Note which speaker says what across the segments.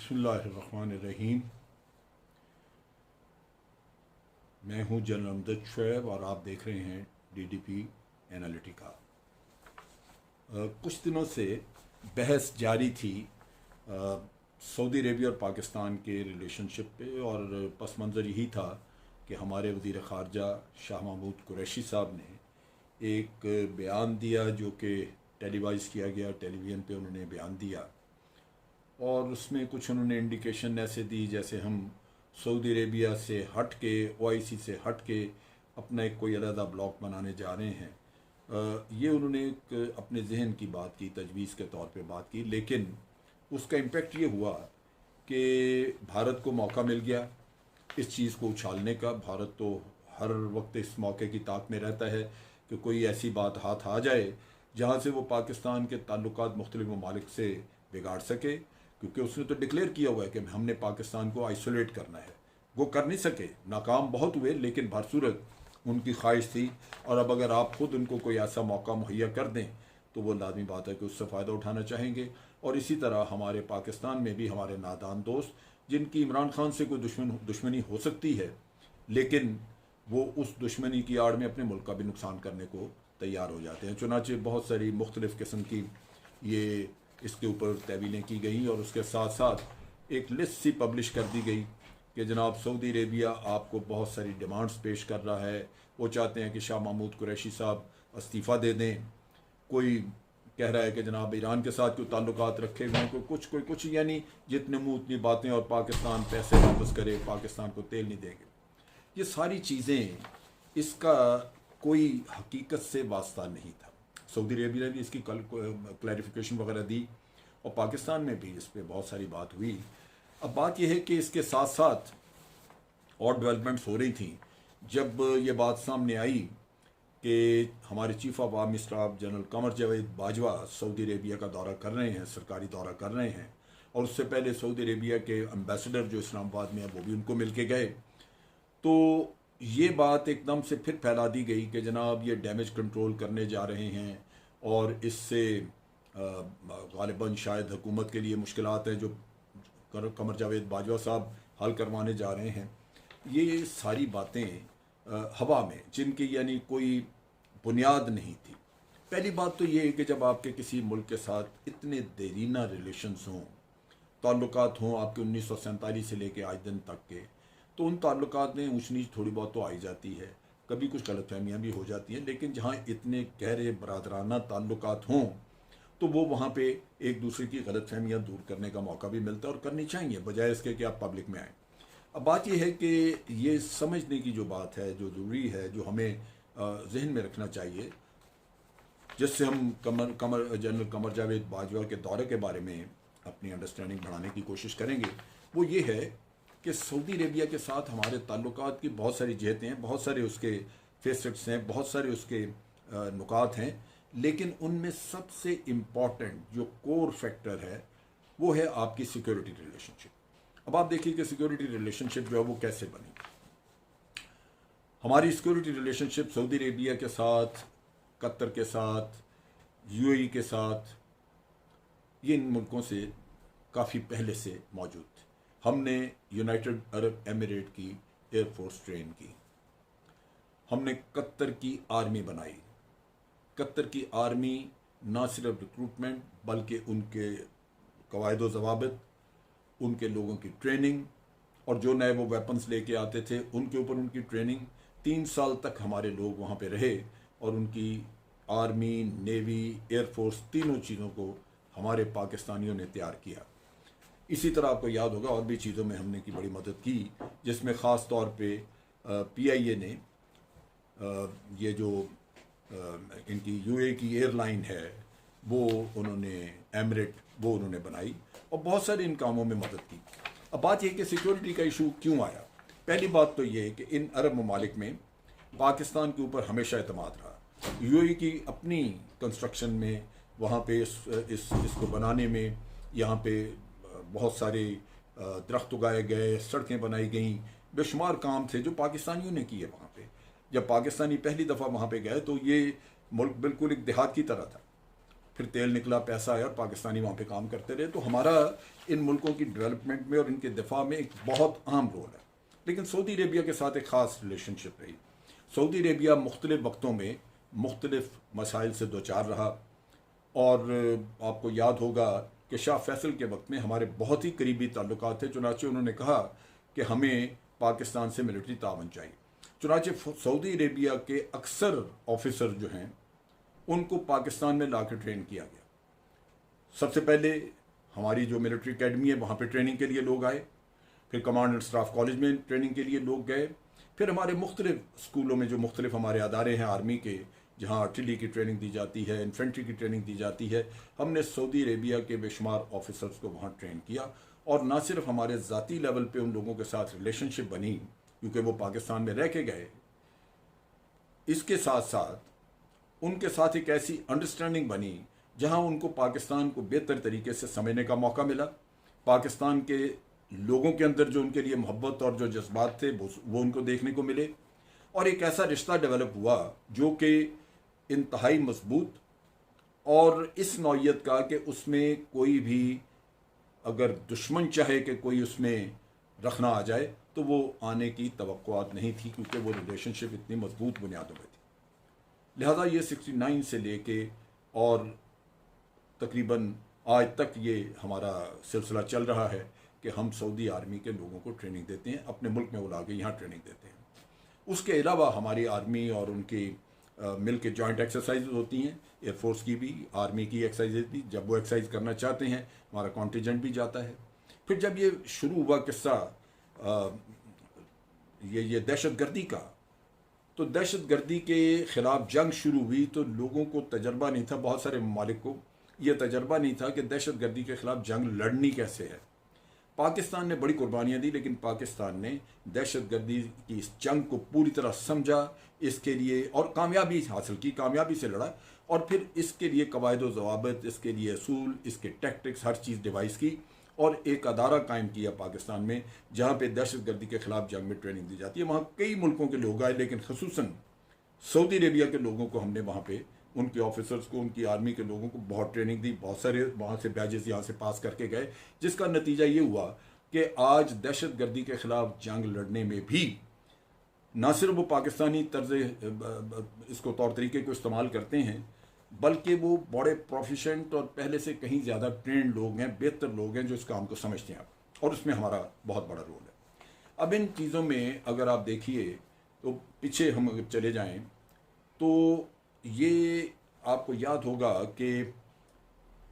Speaker 1: बिस्मिल्लाहिर्रहमानिर्रहीम। मैं हूं जनरल अमजद शुएब और आप देख रहे हैं डीडीपी एनालिटिका। कुछ दिनों से बहस जारी थी सऊदी अरेबिया और पाकिस्तान के रिलेशनशिप पे, और पस मंज़र यही था कि हमारे वज़ीर ख़ारजा शाह महमूद कुरैशी साहब ने एक बयान दिया जो कि टेलीवाइज किया गया, टेलीविज़न पे उन्होंने बयान दिया, और उसमें कुछ उन्होंने इंडिकेशन ऐसे दी जैसे हम सऊदी अरेबिया से हट के, ओआईसी से हट के अपना एक कोई अलहदा ब्लॉक बनाने जा रहे हैं। ये उन्होंने एक अपने जहन की बात की, तजवीज़ के तौर पे बात की, लेकिन उसका इम्पेक्ट ये हुआ कि भारत को मौका मिल गया इस चीज़ को उछालने का। भारत तो हर वक्त इस मौके की ताक में रहता है कि कोई ऐसी बात हाथ आ जाए जहाँ से वो पाकिस्तान के ताल्लुकात मुख्तलिफ ममालिक से बिगाड़ सके, क्योंकि उसने तो डिक्लेयर किया हुआ है कि हमने पाकिस्तान को आइसोलेट करना है। वो कर नहीं सके, नाकाम बहुत हुए, लेकिन भरसूरत उनकी ख्वाहिश थी। और अब अगर आप खुद उनको कोई ऐसा मौका मुहैया कर दें तो वो लाजमी बात है कि उससे फ़ायदा उठाना चाहेंगे। और इसी तरह हमारे पाकिस्तान में भी हमारे नादान दोस्त, जिनकी इमरान खान से कोई दुश्मनी हो सकती है, लेकिन वो उस दुश्मनी की आड़ में अपने मुल्क का भी नुकसान करने को तैयार हो जाते हैं। चुनांचे बहुत सारी मुख्तलिफ़ किस्म की ये इसके ऊपर तहवीलें की गई, और उसके साथ साथ एक लिस्ट सी पब्लिश कर दी गई कि जनाब सऊदी अरेबिया आपको बहुत सारी डिमांड्स पेश कर रहा है। वो चाहते हैं कि शाह महमूद कुरैशी साहब इस्तीफ़ा दे दें। कोई कह रहा है कि जनाब ईरान के साथ कोई ताल्लुकात रखे हुए हैं, कोई कुछ, यानी जितने मुँह उतनी बातें, और पाकिस्तान पैसे वापस करे, पाकिस्तान को तेल नहीं देंगे। ये सारी चीज़ें, इसका कोई हकीकत से वास्ता नहीं था। सऊदी अरेबिया ने भी इसकी क्लैरिफिकेशन वगैरह दी, और पाकिस्तान में भी इस पर बहुत सारी बात हुई। अब बात यह है कि इसके साथ साथ और डेवलपमेंट्स हो रही थी। जब ये बात सामने आई कि हमारे chief of army staff general Qamar Javed Bajwa Saudi Arabia का दौरा कर रहे हैं, सरकारी दौरा कर रहे हैं, और उससे पहले सऊदी अरेबिया के एम्बेसडर जो इस्लामाबाद में है वो भी उनको मिल के गए, तो ये बात एकदम से फिर फैला दी गई कि जनाब ये डैमेज कंट्रोल करने जा रहे हैं, और इससे गालिबन शायद हुकूमत के लिए मुश्किलात हैं जो कमर जावेद बाजवा साहब हल करवाने जा रहे हैं। ये सारी बातें हवा में, जिनकी यानी कोई बुनियाद नहीं थी। पहली बात तो ये है कि जब आपके किसी मुल्क के साथ इतने देरीना रिलेशंस हों, ताल्लुकात हों आपके 1947 से लेके आज दिन तक के, तो उन ताल्लुकात में ऊंच नीच थोड़ी बहुत तो आई जाती है, कभी कुछ गलतफहमियाँ भी हो जाती हैं, लेकिन जहाँ इतने गहरे बरादराना ताल्लुकात हों तो वो वहाँ पे एक दूसरे की गलतफहमियाँ दूर करने का मौका भी मिलता है, और करनी चाहिए, बजाय इसके कि आप पब्लिक में आएँ। अब बात यह है कि ये समझने की जो बात है, जो ज़रूरी है, जो हमें जहन में रखना चाहिए, जिससे हम जनरल कमर जावेद बाजवा के दौरे के बारे में अपनी अंडरस्टैंडिंग बढ़ाने की कोशिश करेंगे, वो ये है कि सऊदी अरेबिया के साथ हमारे ताल्लुकात की बहुत सारी जहतें हैं, बहुत सारे उसके फेसेट्स हैं, बहुत सारे उसके नुकात हैं, लेकिन उनमें सबसे इम्पॉर्टेंट जो कोर फैक्टर है वो है आपकी सिक्योरिटी रिलेशनशिप। अब आप देखिए कि सिक्योरिटी रिलेशनशिप जो है वो कैसे बनी। हमारी सिक्योरिटी रिलेशनशिप सऊदी अरेबिया के साथ, कतर के साथ, यूएई के साथ, ये इन मुल्कों से काफ़ी पहले से मौजूद थी। हमने यूनाइटेड अरब एमिरेट की एयरफोर्स ट्रेन की, हमने कतर की आर्मी बनाई। कतर की आर्मी ना सिर्फ रिक्रूटमेंट बल्कि उनके कवायद ज़वाबित, उनके लोगों की ट्रेनिंग, और जो नए वो वेपन्स लेके आते थे उनके ऊपर उनकी ट्रेनिंग, 3 साल तक हमारे लोग वहाँ पे रहे, और उनकी आर्मी, नेवी, एयरफोर्स, तीनों चीज़ों को हमारे पाकिस्तानियों ने तैयार किया। इसी तरह आपको याद होगा और भी चीज़ों में हमने की बड़ी मदद की, जिसमें ख़ास तौर पे PIA ने ये जो इनकी यूए की एयरलाइन है वो उन्होंने एमिरेट वो उन्होंने बनाई, और बहुत सारे इन कामों में मदद की। अब बात यह कि सिक्योरिटी का इशू क्यों आया। पहली बात तो ये है कि इन अरब ममालिक में पाकिस्तान के ऊपर हमेशा एतमाद रहा। यूए की अपनी कंस्ट्रक्शन में, वहाँ पे इसको बनाने में, यहाँ पे बहुत सारे दरख्त उगाए गए, सड़कें बनाई गई, बेशुमार काम थे जो पाकिस्तानियों ने किए वहाँ पे। जब पाकिस्तानी पहली दफ़ा वहाँ पे गए तो ये मुल्क बिल्कुल एक देहात की तरह था, फिर तेल निकला, पैसा आया और पाकिस्तानी वहाँ पे काम करते रहे। तो हमारा इन मुल्कों की डेवलपमेंट में और इनके दिफा में एक बहुत अहम रोल है। लेकिन सऊदी अरेबिया के साथ एक ख़ास रिलेशनशिप रही। सऊदी अरेबिया मुख्तलिफ वक्तों में मुख्तलिफ मसाइल से दो चार रहा, और आपको याद होगा कि शाह फैसल के वक्त में हमारे बहुत ही करीबी ताल्लुकात थे। चुनाचे उन्होंने कहा कि हमें पाकिस्तान से मिलिट्री तावन चाहिए। चुनाचे सऊदी अरेबिया के अक्सर ऑफिसर जो हैं उनको पाकिस्तान में ला कर ट्रेन किया गया। सबसे पहले हमारी जो मिलिट्री अकेडमी है वहाँ पे ट्रेनिंग के लिए लोग आए, फिर कमांड एंड स्टाफ कॉलेज में ट्रेनिंग के लिए लोग गए, फिर हमारे मुख्तलिफ स्कूलों में जो मुख्तलिफ हमारे अदारे हैं आर्मी के, जहाँ आर्टिलरी की ट्रेनिंग दी जाती है, इन्फेंट्री की ट्रेनिंग दी जाती है, हमने सऊदी अरेबिया के बेशुमार ऑफिसर्स को वहाँ ट्रेन किया। और ना सिर्फ हमारे ज़ाती लेवल पे उन लोगों के साथ रिलेशनशिप बनी क्योंकि वो पाकिस्तान में रह के गए, इसके साथ साथ उनके साथ एक ऐसी अंडरस्टैंडिंग बनी जहाँ उनको पाकिस्तान को बेहतर तरीके से समझने का मौका मिला। पाकिस्तान के लोगों के अंदर जो उनके लिए मोहब्बत और जो जज्बात थे वो उनको देखने को मिले, और एक ऐसा रिश्ता डेवलप हुआ जो कि इंतहाई मजबूत और इस नौइयत का कि उसमें कोई भी अगर दुश्मन चाहे कि कोई उसमें रखना आ जाए तो वो आने की तवक्कुआत नहीं थी, क्योंकि वो रिलेशनशिप इतनी मजबूत बुनियादों पर थी। लिहाजा ये 69 से लेके और तकरीबन आज तक ये हमारा सिलसिला चल रहा है कि हम सऊदी आर्मी के लोगों को ट्रेनिंग देते हैं, अपने मुल्क में बुला के यहाँ ट्रेनिंग देते हैं। उसके अलावा हमारी आर्मी और उनकी मिल के जॉइंट एक्सरसाइज होती हैं, एयरफोर्स की भी, आर्मी की एक्सरसाइज भी। जब वो एक्सरसाइज करना चाहते हैं हमारा कॉन्टीजेंट भी जाता है। फिर जब ये शुरू हुआ किस्सा ये दहशतगर्दी का, तो दहशतगर्दी के ख़िलाफ़ जंग शुरू हुई तो लोगों को तजर्बा नहीं था, बहुत सारे ममालिक को यह तजर्बा नहीं था कि दहशतगर्दी के ख़िलाफ़ जंग लड़नी कैसे है। पाकिस्तान ने बड़ी कुर्बानियाँ दी, लेकिन पाकिस्तान ने दहशतगर्दी की इस जंग को पूरी तरह समझा, इसके लिए और कामयाबी हासिल की, कामयाबी से लड़ा, और फिर इसके लिए कवायद व ज़वाबित, इसके लिए असूल, इसके टैक्टिक्स, हर चीज़ डिवाइस की, और एक अदारा कायम किया पाकिस्तान में जहाँ पे दहशतगर्दी के ख़िलाफ़ जंग में ट्रेनिंग दी जाती है। वहाँ कई मुल्कों के लोग आए, लेकिन खसूसन सऊदी अरेबिया के लोगों को हमने वहाँ पे, उनके ऑफिसर्स को, उनकी आर्मी के लोगों को बहुत ट्रेनिंग दी। बहुत सारे वहाँ से बैजेस यहाँ से पास करके गए, जिसका नतीजा ये हुआ कि आज दहशतगर्दी के ख़िलाफ़ जंग लड़ने में भी ना सिर्फ वो पाकिस्तानी तर्ज इसको तौर तरीके को इस्तेमाल करते हैं, बल्कि वो बड़े प्रोफिशेंट और पहले से कहीं ज़्यादा ट्रेंड लोग हैं, बेहतर लोग हैं जो इस काम को समझते हैं, और उसमें हमारा बहुत बड़ा रोल है। अब इन चीज़ों में अगर आप देखिए तो पीछे हम अगर चले जाएं तो ये आपको याद होगा कि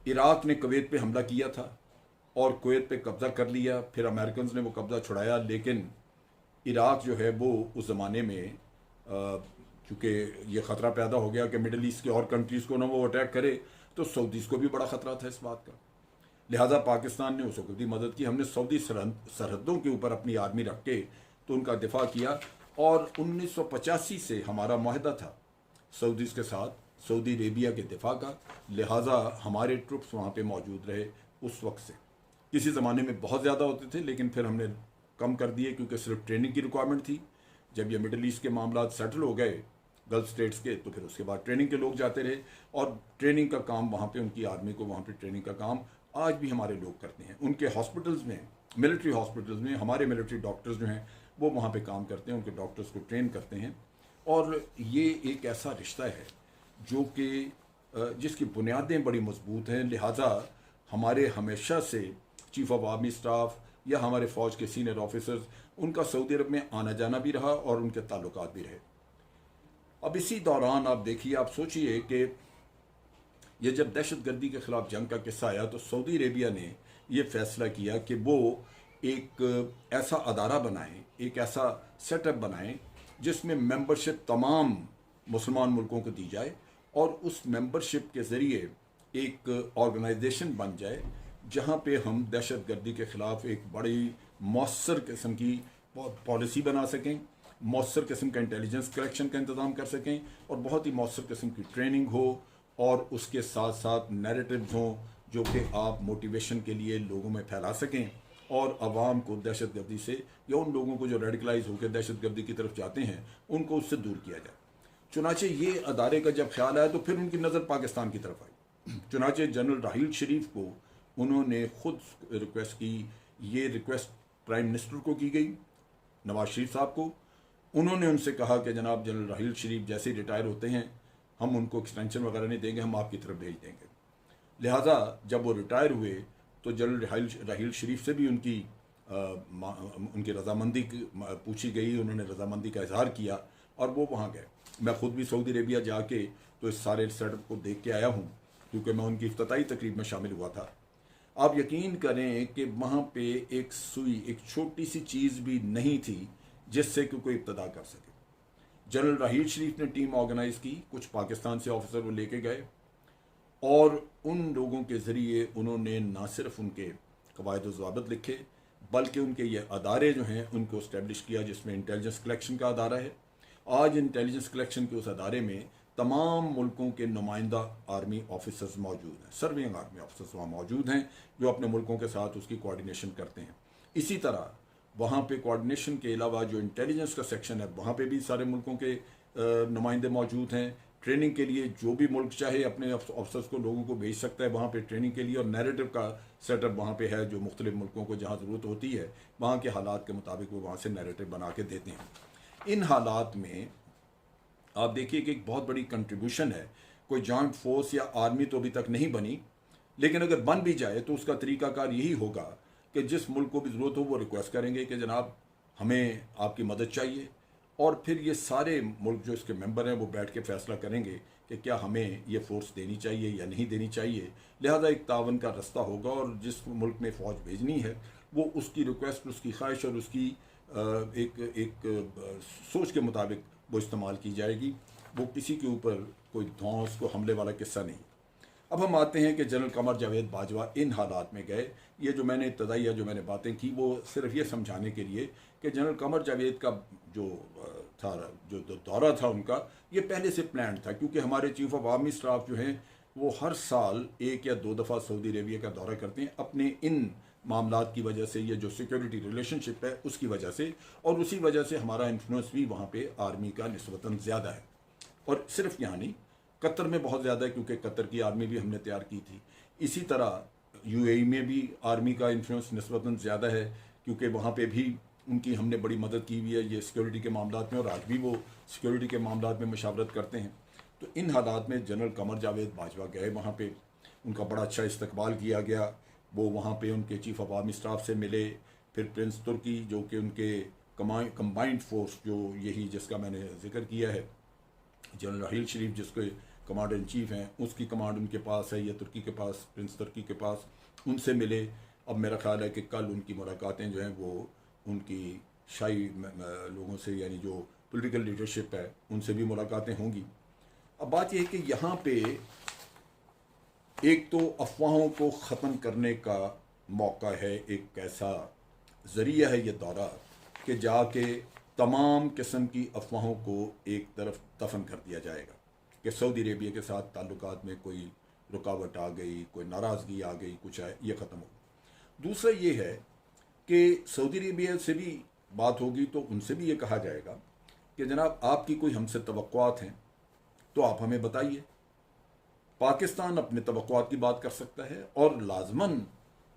Speaker 1: इराक़ ने कुवैत पे हमला किया था और कुवैत पे कब्ज़ा कर लिया, फिर अमेरिकन ने वो कब्ज़ा छुड़ाया, लेकिन इराक़ जो है वो उस ज़माने में चूँकि ये ख़तरा पैदा हो गया कि मिडल ईस्ट के और कंट्रीज़ को ना वो अटैक करे, तो सऊदीज़ को भी बड़ा ख़तरा था इस बात का। लिहाजा पाकिस्तान ने उस वक्त भी मदद की। हमने सऊदी सरहदों के ऊपर अपनी आर्मी रख के तो उनका दिफा किया, और 1985 से हमारा माहिदा था सऊदीज़ के साथ, सऊदी अरेबिया के दिफा का। लिहाजा हमारे ट्रुप्स वहाँ पे मौजूद रहे उस वक्त से। किसी ज़माने में बहुत ज़्यादा होते थे, लेकिन फिर हमने कम कर दिए क्योंकि सिर्फ ट्रेनिंग की रिक्वायरमेंट थी। जब ये मिडल ईस्ट के मामला सेटल हो गए गल्फ स्टेट्स के, तो फिर उसके बाद ट्रेनिंग के लोग जाते रहे, और ट्रेनिंग का काम वहाँ पे, उनकी आर्मी को वहाँ पे ट्रेनिंग का काम आज भी हमारे लोग करते हैं। उनके हॉस्पिटल्स में, मिलिट्री हॉस्पिटल्स में हमारे मिलिट्री डॉक्टर्स जो हैं वो वहाँ पे काम करते हैं, उनके डॉक्टर्स को ट्रेन करते हैं। और ये एक ऐसा रिश्ता है जो कि जिसकी बुनियादें बड़ी मजबूत हैं। लिहाजा हमारे हमेशा से चीफ ऑफ आर्मी स्टाफ या हमारे फ़ौज के सीनियर ऑफिसर्स, उनका सऊदी अरब में आना जाना भी रहा और उनके ताल्लुकात भी रहे। अब इसी दौरान आप देखिए, आप सोचिए कि ये जब दहशतगर्दी के ख़िलाफ़ जंग का किस्सा आया तो सऊदी अरेबिया ने ये फ़ैसला किया कि वो एक ऐसा अदारा बनाएं, एक ऐसा सेटअप बनाएं जिसमें मेंबरशिप तमाम मुसलमान मुल्कों को दी जाए, और उस मेंबरशिप के ज़रिए एक ऑर्गेनाइजेशन बन जाए जहाँ पे हम दहशतगर्दी के ख़िलाफ़ एक बड़ी मौसर किस्म की पॉलिसी बना सकें, मौसर किस्म का इंटेलिजेंस कलेक्शन का इंतज़ाम कर सकें, और बहुत ही मौसर किस्म की ट्रेनिंग हो, और उसके साथ साथ नैरेटिव्स हों जो कि आप मोटिवेशन के लिए लोगों में फैला सकें, और आवाम को दहशतगर्दी से, या उन लोगों को जो रेडिकलाइज होकर दहशतगर्दी की तरफ जाते हैं, उनको उससे दूर किया जाए। चुनाचे ये अदारे का जब ख्याल आया तो फिर उनकी नज़र पाकिस्तान की तरफ आई। चुनाचे जनरल राहील शरीफ को उन्होंने खुद रिक्वेस्ट की। ये रिक्वेस्ट प्राइम मिनिस्टर को की गई, नवाज शरीफ साहब को। उन्होंने उनसे कहा कि जनाब जनरल राहील शरीफ जैसे ही रिटायर होते हैं हम उनको एक्सटेंशन वगैरह नहीं देंगे, हम आपकी तरफ भेज देंगे। लिहाजा जब वो रिटायर हुए तो जनरल राहील शरीफ से भी उनकी रजामंदी पूछी गई, उन्होंने रजामंदी का इजहार किया और वो वहाँ गए। मैं खुद भी सऊदी अरेबिया जाके तो इस सारे सेटअप को देख के आया हूँ, क्योंकि मैं उनकी इफ्तिताई तकरीब में शामिल हुआ था। आप यकीन करें कि वहाँ पे एक सुई, एक छोटी सी चीज़ भी नहीं थी जिससे कि कोई इब्तदा कर सके। जनरल राहील शरीफ ने टीम ऑर्गेनाइज की, कुछ पाकिस्तान से ऑफिसर वो लेके गए और उन लोगों के ज़रिए उन्होंने ना सिर्फ उनके कवायद व ज़वाबित लिखे, बल्कि उनके ये अदारे जो हैं उनको इस्टेब्लिश किया, जिसमें इंटेलिजेंस कलेक्शन का अदारा है। आज इंटेलिजेंस कलेक्शन के उस अदारे में तमाम मुल्कों के नुमाइंदा आर्मी ऑफिसर्स मौजूद हैं, सर्विंग आर्मी ऑफिसर्स वहाँ मौजूद हैं जो अपने मुल्कों के साथ उसकी कोऑर्डिनेशन करते हैं। इसी तरह वहाँ पे कोऑर्डिनेशन के अलावा जो इंटेलिजेंस का सेक्शन है वहाँ पे भी सारे मुल्कों के नुमाइंदे मौजूद हैं। ट्रेनिंग के लिए जो भी मुल्क चाहे अपने ऑफिसर्स को, लोगों को भेज सकता है वहाँ पे ट्रेनिंग के लिए, और नैरेटिव का सेटअप वहाँ पे है जो मुख्तलिफ मुल्कों को जहाँ ज़रूरत होती है वहाँ के हालात के मुताबिक वो वहाँ से नैरेटिव बना के देते हैं। इन हालात में आप देखिए कि एक बहुत बड़ी कंट्रीब्यूशन है। कोई जॉइंट फोर्स या आर्मी तो अभी तक नहीं बनी, लेकिन अगर बन भी जाए तो उसका तरीकाकार यही होगा कि जिस मुल्क को भी ज़रूरत हो वो रिक्वेस्ट करेंगे कि जनाब हमें आपकी मदद चाहिए, और फिर ये सारे मुल्क जो इसके मेंबर हैं वो बैठ के फैसला करेंगे कि क्या हमें ये फोर्स देनी चाहिए या नहीं देनी चाहिए। लिहाजा एक तावन का रास्ता होगा और जिस मुल्क में फ़ौज भेजनी है वो उसकी रिक्वेस्ट, उसकी ख्वाहिश और उसकी एक सोच के मुताबिक वो इस्तेमाल की जाएगी। वो किसी के ऊपर कोई धौंस को हमले वाला किस्सा नहीं। अब हम आते हैं कि जनरल कमर जावेद बाजवा इन हालात में गए। ये जो मैंने इब्तदाइया जो मैंने बातें की वो सिर्फ ये समझाने के लिए कि जनरल कमर जावेद का जो था, जो दौरा था उनका, ये पहले से प्लान था, क्योंकि हमारे चीफ ऑफ आर्मी स्टाफ जो हैं वो हर साल 1 या 2 दफ़ा सऊदी अरेबिया का दौरा करते हैं अपने इन मामलात की वजह से, ये जो सिक्योरिटी रिलेशनशिप है उसकी वजह से, और उसी वजह से हमारा इन्फ्लुएंस भी वहाँ पे आर्मी का निस्बतन ज़्यादा है। और सिर्फ यहाँ नहीं, कतर में बहुत ज़्यादा है, क्योंकि कतर की आर्मी भी हमने तैयार की थी। इसी तरह यूएई में भी आर्मी का इन्फ्लुएंस निस्बतन ज़्यादा है, क्योंकि वहाँ पे भी उनकी हमने बड़ी मदद की हुई है ये सिक्योरिटी के मामलात में, और आज भी वो सिक्योरिटी के मामलात में मशावरत करते हैं। तो इन हालात में जनरल कमर जावेद बाजवा गए वहाँ पे, उनका बड़ा अच्छा इस्तकबाल किया गया। वो वहाँ पे उनके चीफ ऑफ आर्मी स्टाफ से मिले, फिर प्रिंस तुर्की जो कि उनके कंबाइंड फोर्स जो यही जिसका मैंने जिक्र किया है, जनरल राहील शरीफ जिसके कमांडर इन चीफ हैं, उसकी कमांड उनके पास है या तुर्की के पास, प्रिंस तुर्की के पास, उनसे मिले। अब मेरा ख्याल है कि कल उनकी मुलाकातें जो हैं वो उनकी शाही लोगों से, यानी जो पॉलिटिकल लीडरशिप है उनसे भी मुलाकातें होंगी। अब बात यह है कि यहाँ पे एक तो अफवाहों को ख़त्म करने का मौका है, एक ऐसा ज़रिया है ये दौरा कि जाके तमाम किस्म की अफवाहों को एक तरफ दफन कर दिया जाएगा कि सऊदी अरेबिया के साथ ताल्लुकात में कोई रुकावट आ गई, कोई नाराज़गी आ गई, कुछ है, ये ख़त्म हो। दूसरा ये है कि सऊदी अरेबिया से भी बात होगी तो उनसे भी ये कहा जाएगा कि जनाब आपकी कोई हमसे तवक्कुआत हैं तो आप हमें बताइए। पाकिस्तान अपने तवक्कुआत की बात कर सकता है, और लाजमन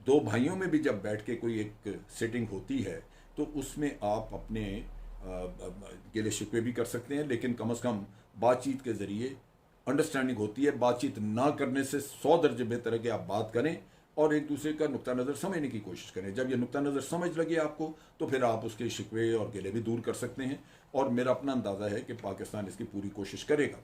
Speaker 1: दो भाइयों में भी जब बैठ के कोई एक सेटिंग होती है तो उसमें आप अपने गिले शिकवे भी कर सकते हैं, लेकिन कम से कम बातचीत के ज़रिए अंडरस्टैंडिंग होती है। बातचीत ना करने से 100 दर्जे बेहतर है कि आप बात करें और एक दूसरे का नुक्ता नज़र समझने की कोशिश करें। जब ये नुक्ता नज़र समझ लगे आपको तो फिर आप उसके शिकवे और गिले भी दूर कर सकते हैं, और मेरा अपना अंदाज़ा है कि पाकिस्तान इसकी पूरी कोशिश करेगा।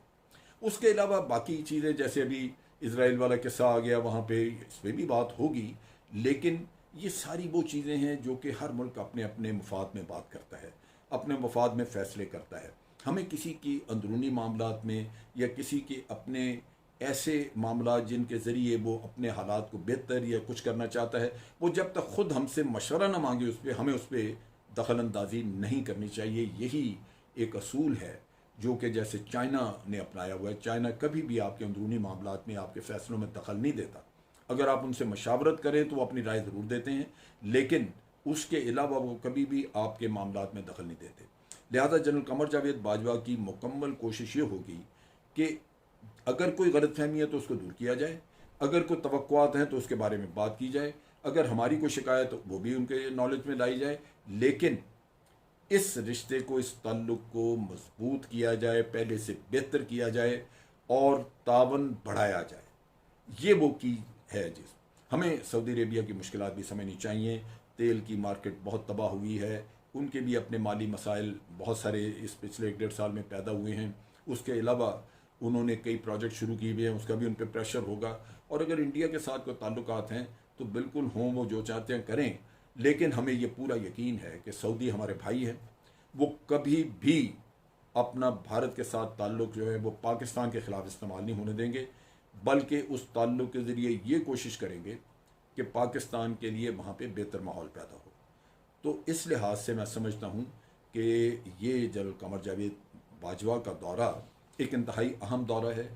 Speaker 1: उसके अलावा बाकी चीज़ें, जैसे अभी इसराइल वाला किस्सा आ गया, वहाँ पे इस पर भी बात होगी, लेकिन ये सारी वो चीज़ें हैं जो कि हर मुल्क अपने अपने मफाद में बात करता है, अपने मफाद में फ़ैसले करता है। हमें किसी की अंदरूनी मामलात में या किसी के अपने ऐसे मामला जिनके ज़रिए वो अपने हालात को बेहतर या कुछ करना चाहता है, वो जब तक ख़ुद हमसे मशवरा न मांगे उस पर, हमें उस पर दखल अंदाजी नहीं करनी चाहिए। यही एक असूल है जो कि जैसे चाइना ने अपनाया हुआ है। चाइना कभी भी आपके अंदरूनी मामलात में, आपके फ़ैसलों में दखल नहीं देता। अगर आप उनसे मशावरत करें तो वो अपनी राय ज़रूर देते हैं, लेकिन उसके अलावा वो कभी भी आपके मामलात में दखल नहीं देते। लिहाजा जनरल कमर जावेद बाजवा की मुकम्मल कोशिश ये होगी कि अगर कोई गलतफहमी है तो उसको दूर किया जाए, अगर कोई तवक्कुआत हैं तो उसके बारे में बात की जाए, अगर हमारी कोई शिकायत हो वो भी उनके नॉलेज में लाई जाए, लेकिन इस रिश्ते को, इस ताल्लुक़ को मजबूत किया जाए, पहले से बेहतर किया जाए और तावन बढ़ाया जाए। ये वो की है जिस हमें सऊदी अरेबिया की मुश्किलात भी समझनी चाहिए। तेल की मार्केट बहुत तबाह हुई है, उनके भी अपने माली मसाइल बहुत सारे इस पिछले 1-1.5 साल में पैदा हुए हैं। उसके अलावा उन्होंने कई प्रोजेक्ट शुरू किए हुए हैं, उसका भी उन पर प्रेशर होगा। और अगर इंडिया के साथ कोई ताल्लुकात हैं तो बिल्कुल हों, वो जो चाहते हैं करें, लेकिन हमें ये पूरा यकीन है कि सऊदी हमारे भाई हैं। वो कभी भी अपना भारत के साथ ताल्लुक़ जो है वो पाकिस्तान के ख़िलाफ़ इस्तेमाल नहीं होने देंगे, बल्कि उस ताल्लुक़ के ज़रिए ये कोशिश करेंगे कि पाकिस्तान के लिए वहाँ पे बेहतर माहौल पैदा हो। तो इस लिहाज से मैं समझता हूँ कि ये जनरल कमर जावेद बाजवा का दौरा एक इंतहाई अहम दौरा है।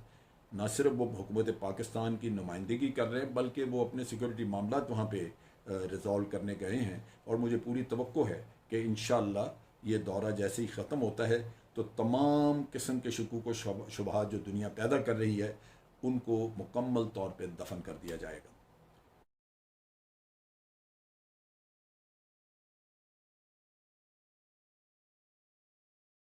Speaker 1: न सिर्फ वो हुकूमत पाकिस्तान की नुमाइंदगी कर रहे हैं, बल्कि वो अपने सिक्योरिटी मामला वहाँ पे रिजॉल्व करने गए हैं। और मुझे पूरी तवक्को है कि इंशाअल्लाह ये दौरा जैसे ही ख़त्म होता है तो तमाम किस्म के शकूक व शुबहात जो दुनिया पैदा कर रही है उनको मुकम्मल तौर पर दफन कर दिया जाएगा।